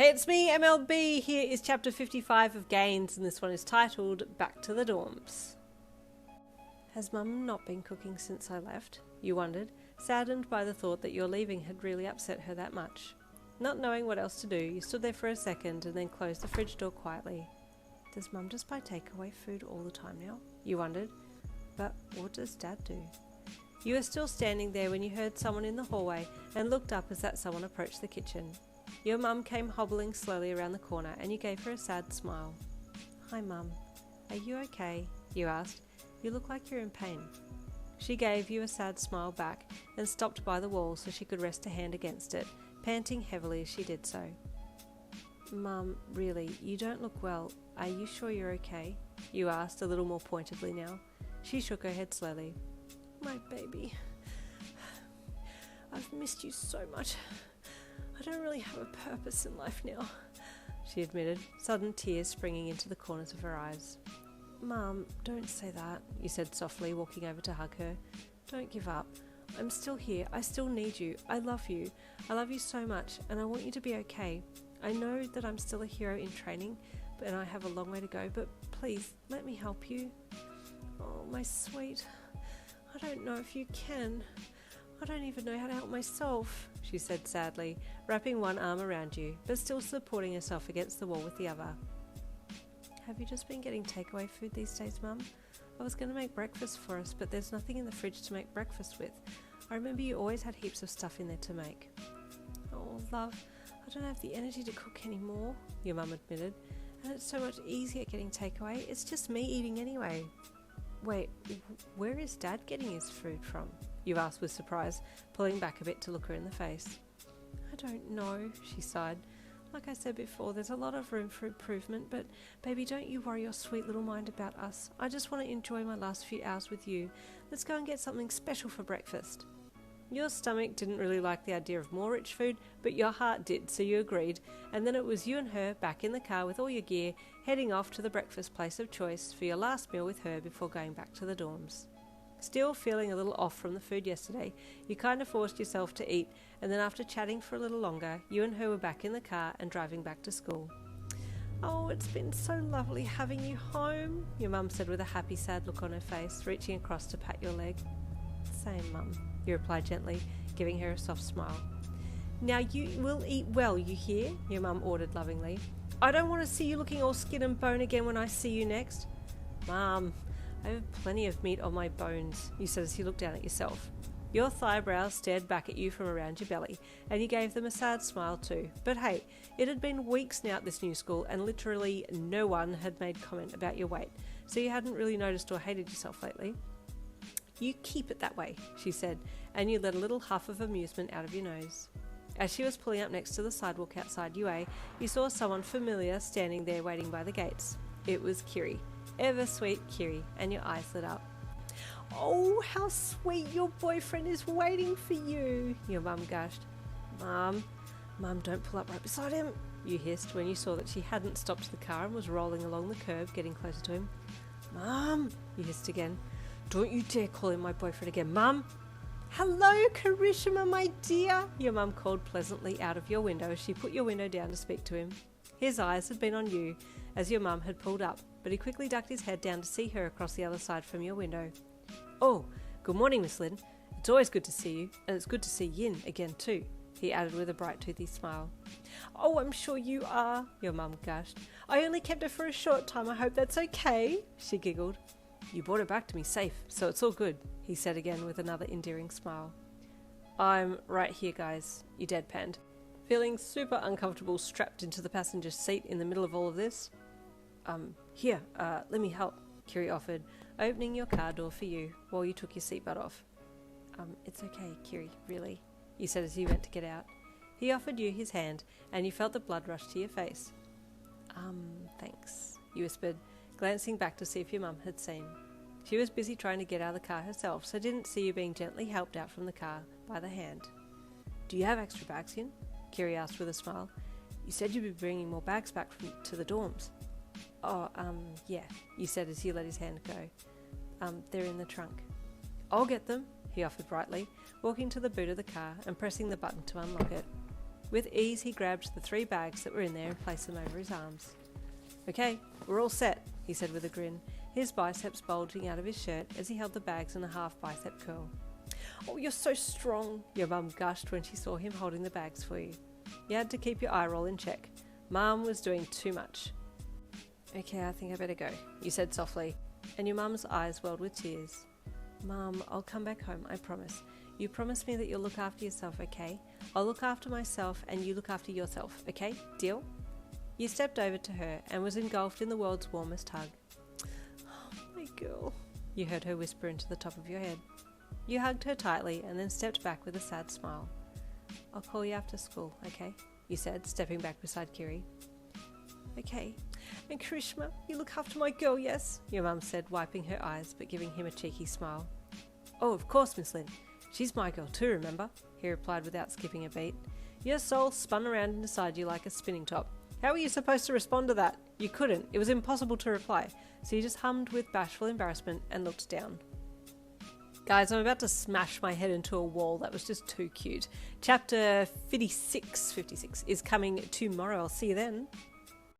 Hey, it's me, MLB. Here is chapter 55 of Gains, and this one is titled Back to the Dorms. Has Mum not been cooking since I left? You wondered, saddened by the thought that your leaving had really upset her that much. Not knowing what else to do, you stood there for a second and then closed the fridge door quietly. Does Mum just buy takeaway food all the time now? You wondered. But what does Dad do? You were still standing there when you heard someone in the hallway and looked up as that someone approached the kitchen. Your mum came hobbling slowly around the corner and you gave her a sad smile. Hi, Mum. Are you okay? You asked. You look like you're in pain. She gave you a sad smile back and stopped by the wall so she could rest a hand against it, panting heavily as she did so. Mum, really, you don't look well. Are you sure you're okay? You asked a little more pointedly now. She shook her head slowly. My baby. I've missed you so much. I don't really have a purpose in life now, she admitted, sudden tears springing into the corners of her eyes. Mum, don't say that, you said softly, walking over to hug her. Don't give up. I'm still here. I still need you. I love you. I love you so much, and I want you to be okay. I know that I'm still a hero in training, and I have a long way to go, but please, let me help you. Oh, my sweet. I don't know if you can. I don't even know how to help myself, she said sadly, wrapping one arm around you, but still supporting herself against the wall with the other. Have you just been getting takeaway food these days, Mum? I was going to make breakfast for us, but there's nothing in the fridge to make breakfast with. I remember you always had heaps of stuff in there to make. Oh, love, I don't have the energy to cook anymore, your mum admitted, and it's so much easier getting takeaway. It's just me eating anyway. Wait, where is Dad getting his food from? You asked with surprise, pulling back a bit to look her in the face. I don't know, she sighed. Like I said before, there's a lot of room for improvement, but baby, don't you worry your sweet little mind about us. I just want to enjoy my last few hours with you. Let's go and get something special for breakfast. Your stomach didn't really like the idea of more rich food, but your heart did, so you agreed, and then it was you and her back in the car with all your gear, heading off to the breakfast place of choice for your last meal with her before going back to the dorms. Still feeling a little off from the food yesterday, you kind of forced yourself to eat, and then after chatting for a little longer, you and her were back in the car and driving back to school. Oh, it's been so lovely having you home, your mum said with a happy, sad look on her face, reaching across to pat your leg. Same, Mum, you replied gently, giving her a soft smile. Now you will eat well, you hear? Your mum ordered lovingly. I don't want to see you looking all skin and bone again when I see you next. Mum, I have plenty of meat on my bones, you said as you looked down at yourself. Your thigh brows stared back at you from around your belly, and you gave them a sad smile too. But hey, it had been weeks now at this new school, and literally no one had made comment about your weight, so you hadn't really noticed or hated yourself lately. You keep it that way, she said, and you let a little huff of amusement out of your nose. As she was pulling up next to the sidewalk outside UA, you saw someone familiar standing there waiting by the gates. It was Kiri. Ever sweet Kiri, and your eyes lit up. Oh, how sweet, your boyfriend is waiting for you, your mum gushed. Mum, don't pull up right beside him, you hissed when you saw that she hadn't stopped the car and was rolling along the curb, getting closer to him. Mum, you hissed again. Don't you dare call him my boyfriend again, Mum. Hello, Kirishima, my dear, your mum called pleasantly out of your window as she put your window down to speak to him. His eyes had been on you as your mum had pulled up, but he quickly ducked his head down to see her across the other side from your window. Oh, good morning, Miss Lynn. It's always good to see you, and it's good to see Yin again too, he added with a bright toothy smile. Oh, I'm sure you are, your mum gushed. I only kept her for a short time. I hope that's okay, she giggled. You brought her back to me safe, so it's all good, he said again with another endearing smile. I'm right here, guys, you deadpanned. Feeling super uncomfortable strapped into the passenger seat in the middle of all of this? Let me help, Kiri offered, opening your car door for you while you took your seatbelt off. It's okay, Kiri, really, you said as you went to get out. He offered you his hand, and you felt the blood rush to your face. Thanks, you whispered, glancing back to see if your mum had seen. She was busy trying to get out of the car herself, so didn't see you being gently helped out from the car by the hand. Do you have extra bags in? Kiri asked with a smile. You said you'd be bringing more bags back to the dorms. Oh, yeah, you said as you let his hand go. They're in the trunk. I'll get them, he offered brightly, walking to the boot of the car and pressing the button to unlock it. With ease, he grabbed the 3 bags that were in there and placed them over his arms. Okay, we're all set, he said with a grin, his biceps bulging out of his shirt as he held the bags in a half bicep curl. Oh, you're so strong, your mum gushed when she saw him holding the bags for you. You had to keep your eye roll in check. Mum was doing too much. Okay, I think I better go, you said softly, and your mum's eyes welled with tears. Mum, I'll come back home, I promise. You promise me that you'll look after yourself, okay? I'll look after myself and you look after yourself, okay? Deal? You stepped over to her and was engulfed in the world's warmest hug. Oh, my girl, you heard her whisper into the top of your head. You hugged her tightly and then stepped back with a sad smile. I'll call you after school, okay? You said, stepping back beside Kiri. Okay. And Kirishima, you look after my girl, yes? Your mum said, wiping her eyes but giving him a cheeky smile. Oh, of course, Miss Lynn. She's my girl too, remember? He replied without skipping a beat. Your soul spun around inside you like a spinning top. How were you supposed to respond to that? You couldn't. It was impossible to reply. So you just hummed with bashful embarrassment and looked down. Guys, I'm about to smash my head into a wall. That was just too cute. Chapter 56 is coming tomorrow. I'll see you then.